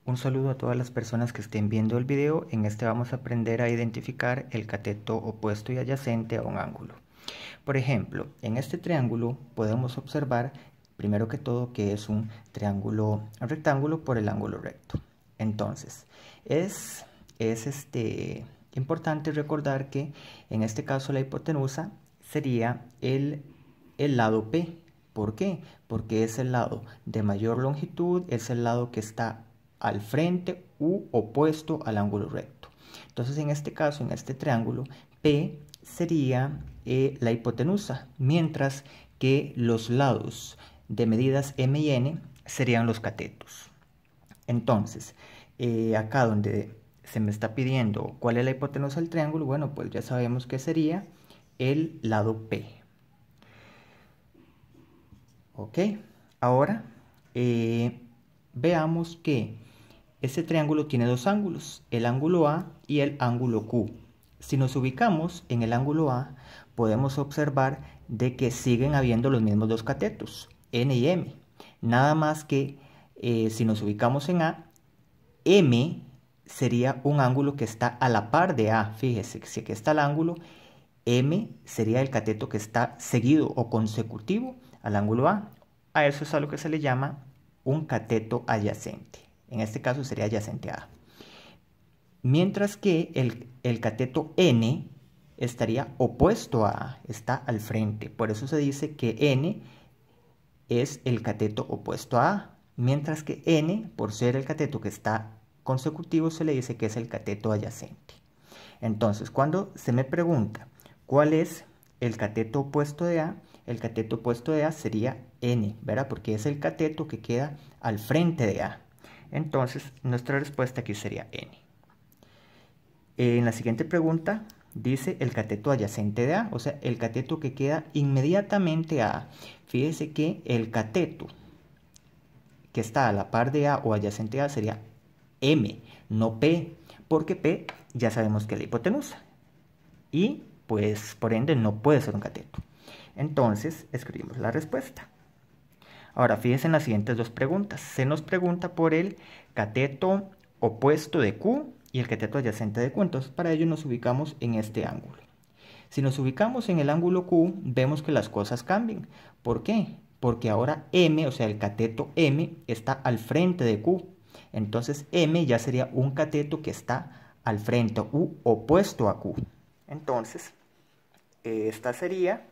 Un saludo a todas las personas que estén viendo el video. En este vamos a aprender a identificar el cateto opuesto y adyacente a un ángulo. Por ejemplo, en este triángulo podemos observar, primero que todo, que es un triángulo rectángulo por el ángulo recto. Entonces, es importante recordar que en este caso la hipotenusa sería el lado P. ¿Por qué? Porque es el lado de mayor longitud, es el lado que está al frente u opuesto al ángulo recto. Entonces, en este caso, en este triángulo, P sería la hipotenusa, mientras que los lados de medidas M y N serían los catetos. Entonces, acá donde se me está pidiendo cuál es la hipotenusa del triángulo, bueno, pues ya sabemos que sería el lado P. Ok, ahora veamos que este triángulo tiene dos ángulos, el ángulo A y el ángulo Q. Si nos ubicamos en el ángulo A, podemos observar de que siguen habiendo los mismos dos catetos, N y M. Nada más que si nos ubicamos en A, M sería un ángulo que está a la par de A. Fíjese que si aquí está el ángulo, M sería el cateto que está seguido o consecutivo al ángulo A. A eso es a lo que se le llama un cateto adyacente. En este caso sería adyacente a A. Mientras que el cateto N estaría opuesto a A, está al frente. Por eso se dice que N es el cateto opuesto a A. Mientras que N, por ser el cateto que está consecutivo, se le dice que es el cateto adyacente. Entonces, cuando se me pregunta cuál es el cateto opuesto de A, el cateto opuesto de A sería N, ¿verdad? Porque es el cateto que queda al frente de A. Entonces, nuestra respuesta aquí sería N. En la siguiente pregunta dice el cateto adyacente de A, o sea, el cateto que queda inmediatamente a A. Fíjese que el cateto que está a la par de A o adyacente a A sería M, no P, porque P ya sabemos que es la hipotenusa. Y pues por ende no puede ser un cateto. Entonces escribimos la respuesta. Ahora fíjense en las siguientes dos preguntas. Se nos pregunta por el cateto opuesto de Q y el cateto adyacente de Q. Entonces para ello nos ubicamos en este ángulo. Si nos ubicamos en el ángulo Q, vemos que las cosas cambian. ¿Por qué? Porque ahora M, o sea el cateto M, está al frente de Q. Entonces M ya sería un cateto que está al frente u opuesto a Q. Entonces, esta sería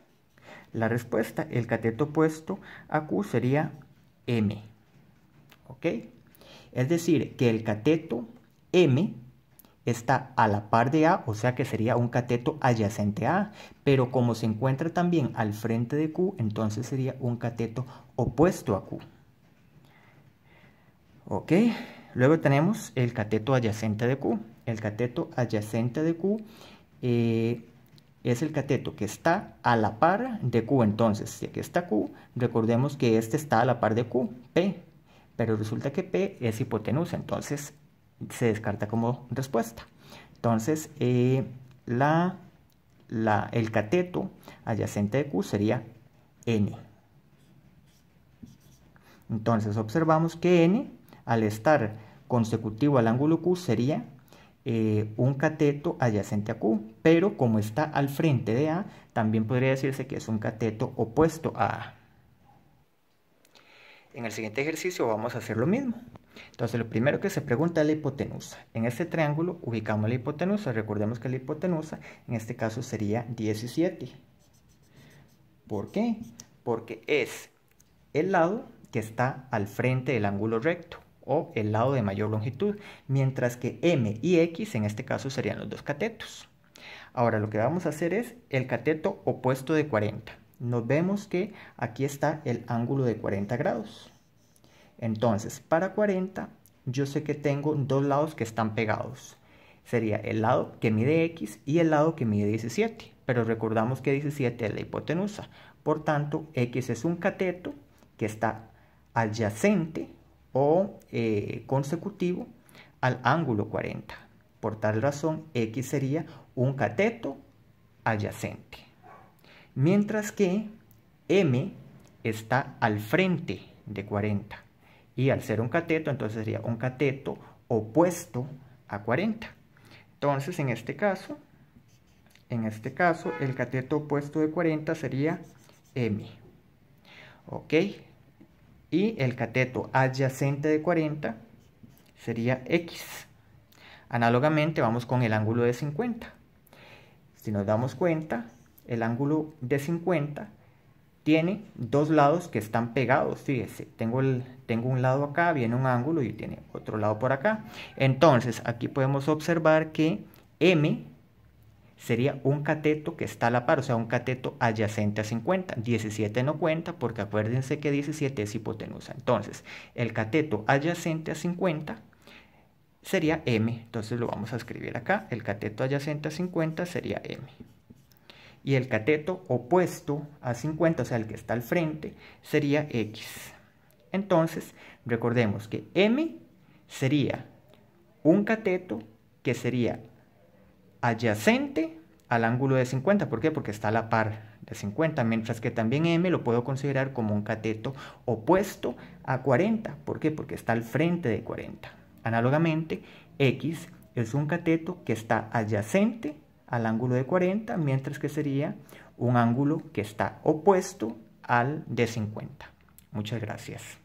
la respuesta. El cateto opuesto a Q sería M. ¿Ok? Es decir, que el cateto M está a la par de A, o sea que sería un cateto adyacente a A. Pero como se encuentra también al frente de Q, entonces sería un cateto opuesto a Q. ¿Ok? Luego tenemos el cateto adyacente de Q. El cateto adyacente de Q es el cateto que está a la par de Q. Entonces, si aquí está Q, recordemos que este está a la par de Q, P. Pero resulta que P es hipotenusa, entonces se descarta como respuesta. Entonces, el cateto adyacente de Q sería N. Entonces, observamos que N, al estar consecutivo al ángulo Q, sería un cateto adyacente a Q, pero como está al frente de A, también podría decirse que es un cateto opuesto a A. En el siguiente ejercicio vamos a hacer lo mismo. Entonces lo primero que se pregunta es la hipotenusa. En este triángulo ubicamos la hipotenusa. Recordemos que la hipotenusa en este caso sería 17. ¿Por qué? Porque es el lado que está al frente del ángulo recto o el lado de mayor longitud, mientras que M y X en este caso serían los dos catetos. Ahora lo que vamos a hacer es el cateto opuesto de 40. Nos vemos que aquí está el ángulo de 40 grados. Entonces, para 40, yo sé que tengo dos lados que están pegados. Sería el lado que mide X y el lado que mide 17. Pero recordamos que 17 es la hipotenusa. Por tanto, X es un cateto que está adyacente o consecutivo al ángulo 40. Por tal razón, X sería un cateto adyacente. Mientras que M está al frente de 40. Y al ser un cateto, entonces sería un cateto opuesto a 40. Entonces, en este caso, el cateto opuesto de 40 sería M. ¿Ok? Y el cateto adyacente de 40 sería X. Análogamente, vamos con el ángulo de 50. Si nos damos cuenta, el ángulo de 50 tiene dos lados que están pegados. Fíjese, tengo un lado acá, viene un ángulo y tiene otro lado por acá. Entonces, aquí podemos observar que M sería un cateto que está a la par, o sea, un cateto adyacente a 50. 17 no cuenta porque acuérdense que 17 es hipotenusa. Entonces, el cateto adyacente a 50 sería M. Entonces lo vamos a escribir acá. El cateto adyacente a 50 sería M. Y el cateto opuesto a 50, o sea, el que está al frente, sería X. Entonces, recordemos que M sería un cateto que sería adyacente al ángulo de 50. ¿Por qué? Porque está a la par de 50, mientras que también M lo puedo considerar como un cateto opuesto a 40. ¿Por qué? Porque está al frente de 40. Análogamente, X es un cateto que está adyacente al ángulo de 40, mientras que sería un ángulo que está opuesto al de 50. Muchas gracias.